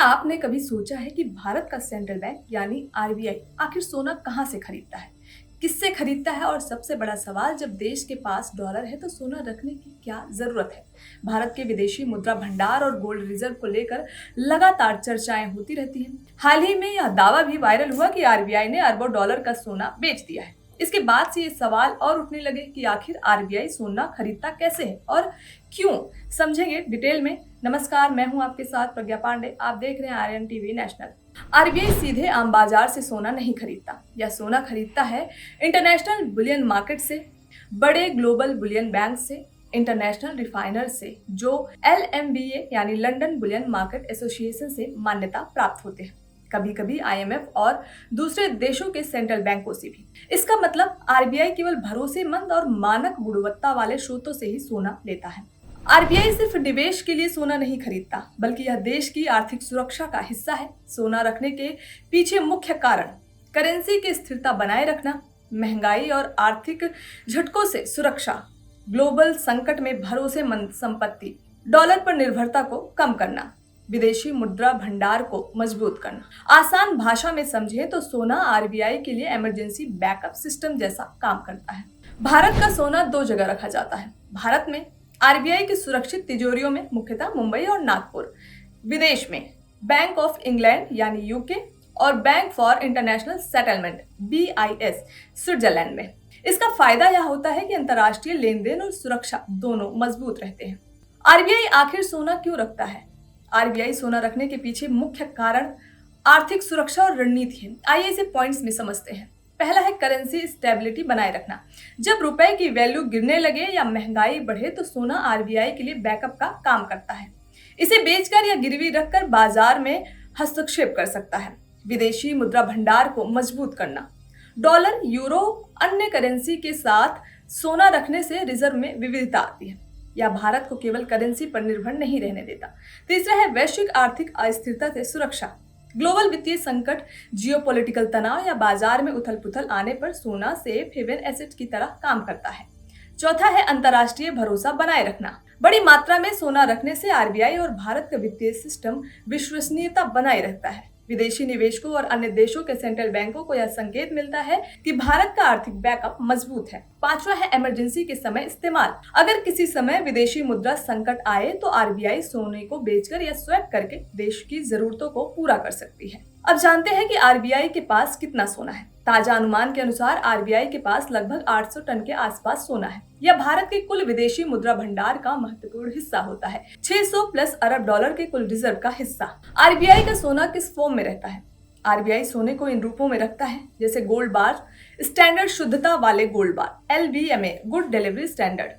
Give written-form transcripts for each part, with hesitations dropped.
क्या आपने कभी सोचा है कि भारत का सेंट्रल बैंक यानी आरबीआई आखिर सोना कहाँ से खरीदता है, किससे खरीदता है और सबसे बड़ा सवाल, जब देश के पास डॉलर है तो सोना रखने की क्या जरूरत है। भारत के विदेशी मुद्रा भंडार और गोल्ड रिजर्व को लेकर लगातार चर्चाएं होती रहती हैं। हाल ही में यह दावा भी वायरल हुआ कि आरबीआई ने अरबों डॉलर का सोना बेच दिया है। इसके बाद से ये सवाल और उठने लगे कि आखिर आरबीआई सोना खरीदता कैसे है और क्यों। समझेंगे डिटेल में। नमस्कार, मैं हूं आपके साथ प्रज्ञा पांडे। आप देख रहे हैं आर्यन टीवी नेशनल। आरबीआई सीधे आम बाजार से सोना नहीं खरीदता। यह सोना खरीदता है इंटरनेशनल बुलियन मार्केट से, बड़े ग्लोबल बुलियन बैंक से, इंटरनेशनल रिफाइनर से, जो एलएमबीए यानी लंदन बुलियन मार्केट एसोसिएशन से मान्यता प्राप्त होते हैं, कभी कभी आईएमएफ और दूसरे देशों के सेंट्रल बैंकों से भी। इसका मतलब आरबीआई केवल भरोसेमंद और मानक गुणवत्ता वाले स्रोतों से ही सोना लेता है। आरबीआई सिर्फ निवेश के लिए सोना नहीं खरीदता, बल्कि यह देश की आर्थिक सुरक्षा का हिस्सा है। सोना रखने के पीछे मुख्य कारण करेंसी की स्थिरता बनाए रखना, महंगाई और आर्थिक झटकों से सुरक्षा, ग्लोबल संकट में भरोसेमंद संपत्ति, डॉलर पर निर्भरता को कम करना, विदेशी मुद्रा भंडार को मजबूत करना। आसान भाषा में समझे तो सोना आरबीआई के लिए इमरजेंसी बैकअप सिस्टम जैसा काम करता है। भारत का सोना दो जगह रखा जाता है। भारत में आरबीआई की सुरक्षित तिजोरियों में, मुख्यतः मुंबई और नागपुर। विदेश में बैंक ऑफ इंग्लैंड यानी यूके और bank for international settlement BIS Switzerland में। इसका फायदा यह होता है कि अंतर्राष्ट्रीय लेन देन और सुरक्षा दोनों मजबूत रहते हैं। आरबीआई आखिर सोना क्यों रखता है? आरबीआई सोना रखने के पीछे मुख्य कारण आर्थिक सुरक्षा और रणनीति है। आइए इसे पॉइंट्स में समझते हैं। पहला है करेंसी स्टेबिलिटी बनाए रखना। जब रुपए की वैल्यू गिरने लगे या महंगाई बढ़े तो सोना आरबीआई के लिए बैकअप का काम करता है। इसे बेचकर या गिरवी रखकर बाजार में हस्तक्षेप कर सकता है। विदेशी मुद्रा भंडार को मजबूत करना। डॉलर, यूरो, अन्य करेंसी के साथ सोना रखने से रिजर्व में विविधता आती है। यह भारत को केवल करेंसी पर निर्भर नहीं रहने देता। तीसरा है वैश्विक आर्थिक अस्थिरता से सुरक्षा। ग्लोबल वित्तीय संकट, जियोपॉलिटिकल तनाव या बाजार में उथल-पुथल आने पर सोना सेफ हेवन एसेट की तरह काम करता है। चौथा है अंतर्राष्ट्रीय भरोसा बनाए रखना। बड़ी मात्रा में सोना रखने से आरबीआई और भारत का वित्तीय सिस्टम विश्वसनीयता बनाए रहता है। विदेशी निवेशकों और अन्य देशों के सेंट्रल बैंकों को यह संकेत मिलता है कि भारत का आर्थिक बैकअप मजबूत है। पांचवा है इमरजेंसी के समय इस्तेमाल। अगर किसी समय विदेशी मुद्रा संकट आए तो आरबीआई सोने को बेचकर या स्वैप करके देश की जरूरतों को पूरा कर सकती है। अब जानते हैं कि आरबीआई के पास कितना सोना है। ताजा अनुमान के अनुसार आरबीआई के पास लगभग 800 टन के आसपास सोना है। यह भारत के कुल विदेशी मुद्रा भंडार का महत्वपूर्ण हिस्सा होता है। 600 प्लस अरब डॉलर के कुल रिजर्व का हिस्सा। आरबीआई का सोना किस फॉर्म में रहता है? आरबीआई सोने को इन रूपों में रखता है, जैसे गोल्ड बार, स्टैंडर्ड शुद्धता वाले gold bar, LBMA good delivery standard,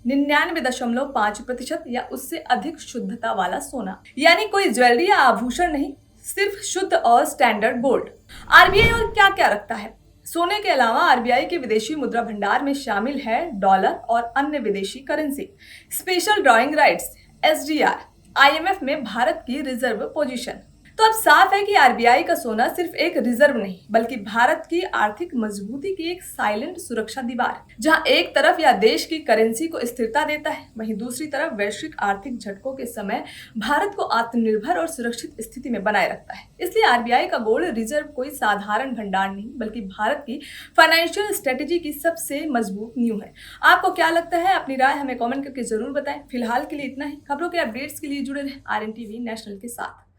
99.5% या उससे अधिक शुद्धता वाला सोना, यानी कोई ज्वेलरी या आभूषण नहीं, सिर्फ शुद्ध और स्टैंडर्ड गोल्ड। आरबीआई और क्या क्या रखता है? सोने के अलावा आरबीआई के विदेशी मुद्रा भंडार में शामिल है डॉलर और अन्य विदेशी currency, special drawing rights SDR, IMF में भारत की रिजर्व पोजीशन। तो अब साफ है कि आरबीआई का सोना सिर्फ एक रिजर्व नहीं, बल्कि भारत की आर्थिक मजबूती की एक साइलेंट सुरक्षा दीवार, जहां एक तरफ यह देश की करेंसी को स्थिरता देता है, वहीं दूसरी तरफ वैश्विक आर्थिक झटकों के समय भारत को आत्मनिर्भर और सुरक्षित स्थिति में बनाए रखता है। इसलिए आरबीआई का गोल्ड रिजर्व कोई साधारण भंडार नहीं, बल्कि भारत की फाइनेंशियल स्ट्रेटेजी की सबसे मजबूत नींव है। आपको क्या लगता है? अपनी राय हमें कॉमेंट करके जरूर बताएं। फिलहाल के लिए इतना ही। खबरों के अपडेट्स के लिए जुड़े रहें आर्यन टीवी नेशनल के साथ।